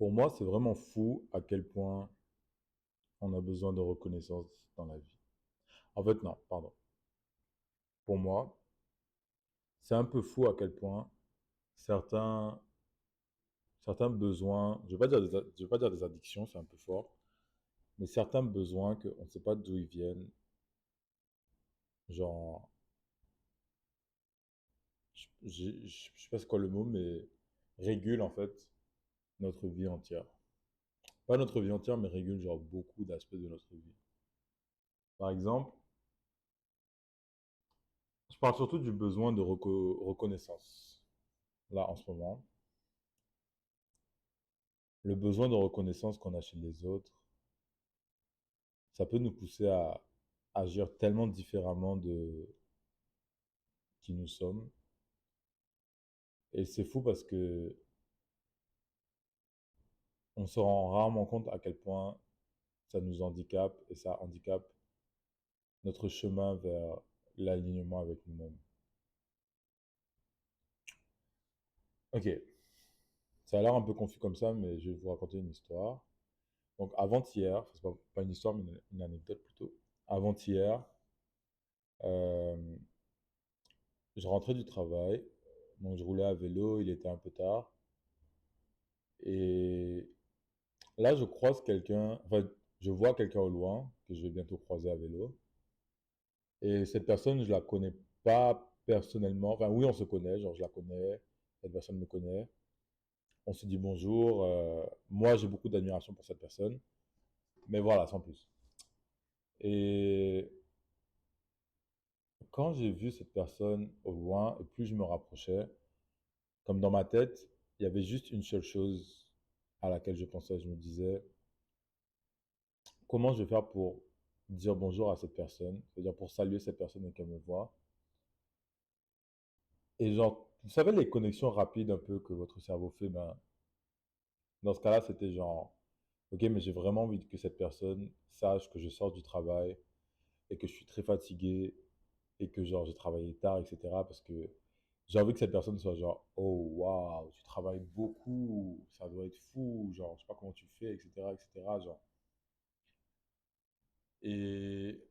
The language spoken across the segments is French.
Pour moi, c'est vraiment fou à quel point on a besoin de reconnaissance dans la vie. En fait, non, pardon. Pour moi, c'est un peu fou à quel point certains, certains besoins, je vais pas dire des addictions, c'est un peu fort, mais certains besoins qu'on ne sait pas d'où ils viennent, genre, je sais pas c'est quoi le mot, mais régulent en fait notre vie entière. Pas notre vie entière, mais régulent genre beaucoup d'aspects de notre vie. Par exemple, je parle surtout du besoin de reconnaissance. Là, en ce moment, le besoin de reconnaissance qu'on a chez les autres, ça peut nous pousser à agir tellement différemment de qui nous sommes. Et c'est fou parce que on se rend rarement compte à quel point ça nous handicape et ça handicape notre chemin vers l'alignement avec nous-mêmes. Ok, ça a l'air un peu confus comme ça, mais je vais vous raconter une histoire. Donc avant-hier, enfin, c'est pas une histoire, mais une anecdote plutôt. Avant-hier, euh, je rentrais du travail, donc je roulais à vélo, il était un peu tard, et là je croise quelqu'un, enfin je vois quelqu'un au loin que je vais bientôt croiser à vélo, et cette personne je la connais pas personnellement, enfin oui on se connaît, genre je la connais, cette personne me connaît, on se dit bonjour, moi j'ai beaucoup d'admiration pour cette personne, mais voilà sans plus. Et quand j'ai vu cette personne au loin, et plus je me rapprochais, comme dans ma tête, il y avait juste une seule chose à laquelle je pensais. Je me disais, comment je vais faire pour dire bonjour à cette personne, c'est-à-dire pour saluer cette personne et qu'elle me voit. Et genre, vous savez les connexions rapides un peu que votre cerveau fait, ben, dans ce cas-là, c'était genre, ok, mais j'ai vraiment envie que cette personne sache que je sors du travail et que je suis très fatigué et que genre j'ai travaillé tard, etc. Parce que j'ai envie que cette personne soit genre, oh waouh, tu travailles beaucoup, ça doit être fou, genre, je sais pas comment tu fais, etc., etc. Genre. Et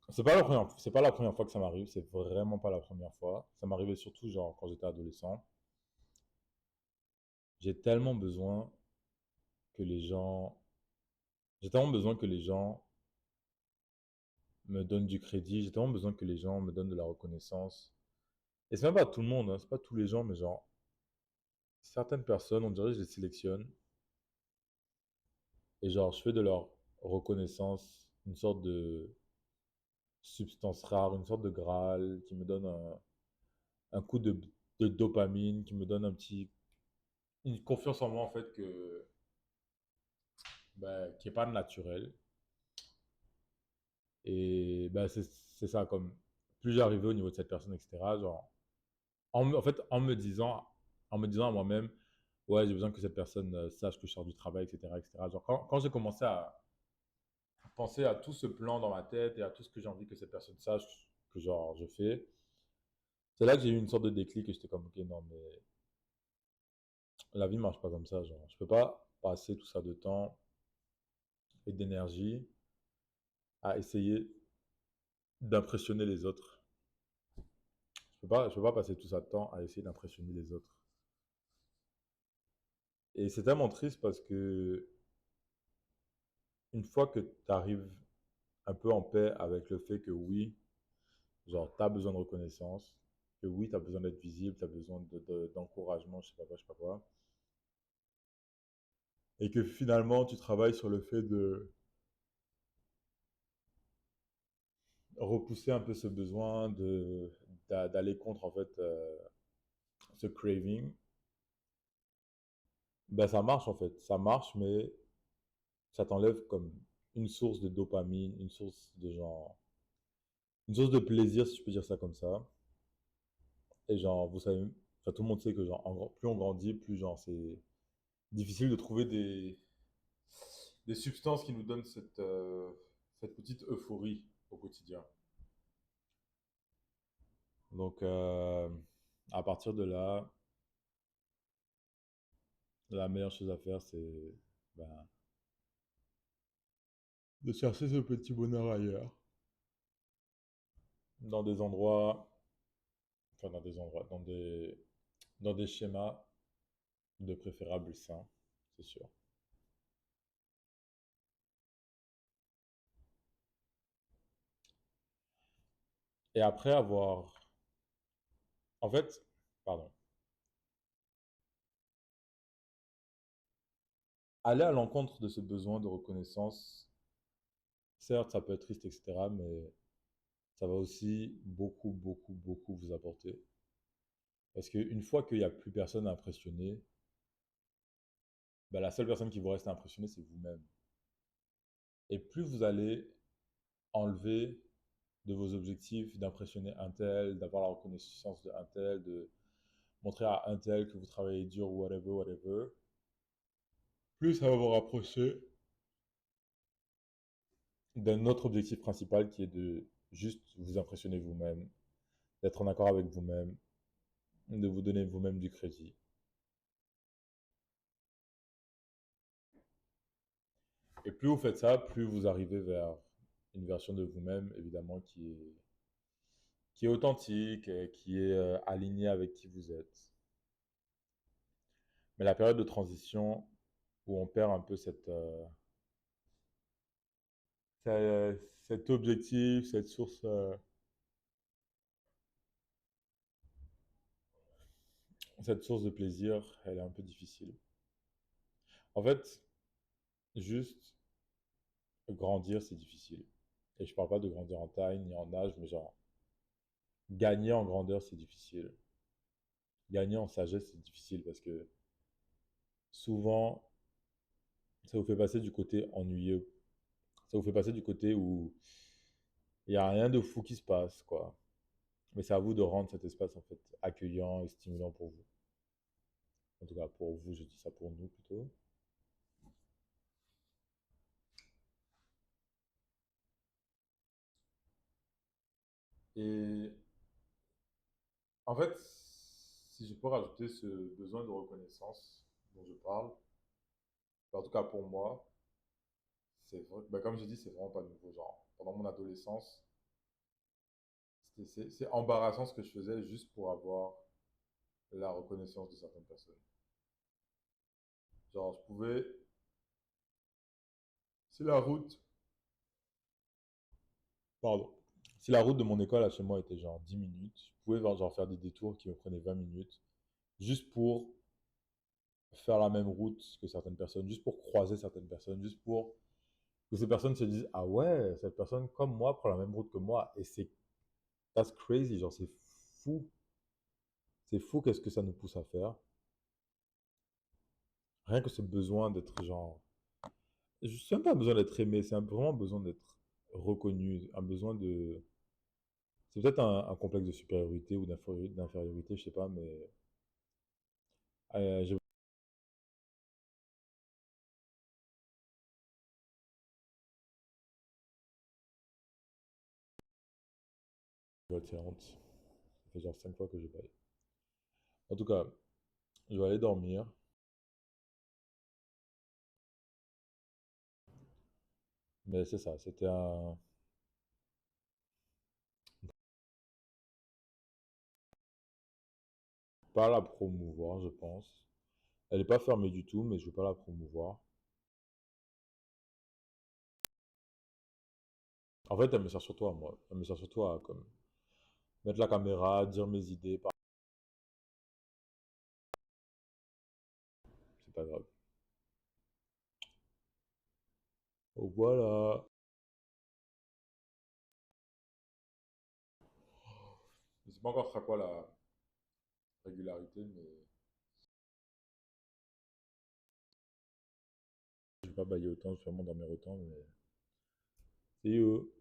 c'est pas la première fois que ça m'arrive, c'est vraiment pas la première fois. Ça m'arrivait surtout genre quand j'étais adolescent. J'ai tellement besoin que les gens, j'ai tellement besoin que les gens me donnent du crédit, j'ai tellement besoin que les gens me donnent de la reconnaissance. Et c'est même pas tout le monde, hein, c'est pas tous les gens, mais genre certaines personnes, on dirait que je les sélectionne et genre je fais de leur reconnaissance une sorte de substance rare, une sorte de Graal qui me donne un coup de dopamine, qui me donne un petit une confiance en moi en fait que bah, qui est pas naturelle. Et bah, c'est ça comme plus j'arrivais au niveau de cette personne, etc. Genre en fait en me disant à moi-même ouais j'ai besoin que cette personne sache que je sors du travail, etc., etc. Genre quand j'ai commencé à penser à tout ce plan dans ma tête et à tout ce que j'ai envie que cette personne sache que genre je fais, c'est là que j'ai eu une sorte de déclic et j'étais comme ok non mais la vie marche pas comme ça, genre je peux pas passer tout ça de temps et d'énergie à essayer d'impressionner les autres. Je peux pas passer tout ça de temps à essayer d'impressionner les autres. Et c'est tellement triste parce que une fois que tu arrives un peu en paix avec le fait que oui, genre, tu as besoin de reconnaissance, que oui, tu as besoin d'être visible, tu as besoin d'encouragement, je sais pas quoi, je sais pas quoi, et que finalement tu travailles sur le fait de repousser un peu ce besoin d'aller contre en fait ce craving, ben ça marche en fait, ça marche, mais ça t'enlève comme une source de dopamine, une source de genre, une source de plaisir si je peux dire ça comme ça. Et genre, vous savez, enfin tout le monde sait que genre, plus on grandit, plus genre c'est difficile de trouver des substances qui nous donnent cette petite euphorie au quotidien. Donc à partir de là, la meilleure chose à faire, c'est ben, de chercher ce petit bonheur ailleurs. Dans des endroits, enfin dans des schémas de préférable sains, c'est sûr. Et après avoir, en fait, pardon, aller à l'encontre de ce besoin de reconnaissance, certes, ça peut être triste, etc., mais ça va aussi beaucoup, beaucoup, beaucoup vous apporter. Parce qu'une fois qu'il n'y a plus personne à impressionner, ben, la seule personne qui vous reste à impressionner, c'est vous-même. Et plus vous allez enlever de vos objectifs d'impressionner un tel, d'avoir la reconnaissance de un tel, de montrer à un tel que vous travaillez dur ou whatever, whatever, plus ça va vous rapprocher d'un autre objectif principal qui est de juste vous impressionner vous-même, d'être en accord avec vous-même, de vous donner vous-même du crédit. Et plus vous faites ça, plus vous arrivez vers une version de vous-même, évidemment, qui est authentique, qui est alignée avec qui vous êtes. Mais la période de transition où on perd un peu cet objectif, cette source de plaisir, elle est un peu difficile. En fait, juste grandir, c'est difficile. Et je parle pas de grandir en taille ni en âge, mais genre gagner en grandeur, c'est difficile. Gagner en sagesse, c'est difficile parce que souvent, ça vous fait passer du côté ennuyeux. Ça vous fait passer du côté où il n'y a rien de fou qui se passe, quoi. Mais c'est à vous de rendre cet espace, en fait, accueillant et stimulant pour vous. En tout cas, pour vous, je dis ça pour nous plutôt. Et en fait, si je peux rajouter ce besoin de reconnaissance dont je parle, en tout cas pour moi, c'est vrai, ben comme j'ai dit, c'est vraiment pas nouveau. Genre, pendant mon adolescence, c'est embarrassant ce que je faisais juste pour avoir la reconnaissance de certaines personnes. Genre, je pouvais, si la route, pardon, si la route de mon école à chez moi était genre 10 minutes, je pouvais genre faire des détours qui me prenaient 20 minutes, juste pour faire la même route que certaines personnes, juste pour croiser certaines personnes, juste pour que ces personnes se disent, ah ouais, cette personne comme moi prend la même route que moi. Et that's crazy, genre fou, c'est fou qu'est-ce que ça nous pousse à faire. Rien que ce besoin d'être genre, je sais même pas besoin d'être aimé, c'est vraiment besoin d'être reconnu, un besoin de, c'est peut-être un complexe de supériorité ou d'infériorité, je sais pas, mais j'ai besoin de honte. Ça fait genre 5 fois que je baille. En tout cas, je vais aller dormir, mais c'est ça, c'était pas la promouvoir, je pense. Elle est pas fermée du tout, mais je veux pas la promouvoir. En fait, elle me sert surtout à moi. Elle me sert surtout à comme mettre la caméra, dire mes idées. C'est pas grave. Donc voilà. Je sais pas encore sera quoi la régularité, mais je vais pas bailler autant, je vais vraiment dormir autant, mais see you.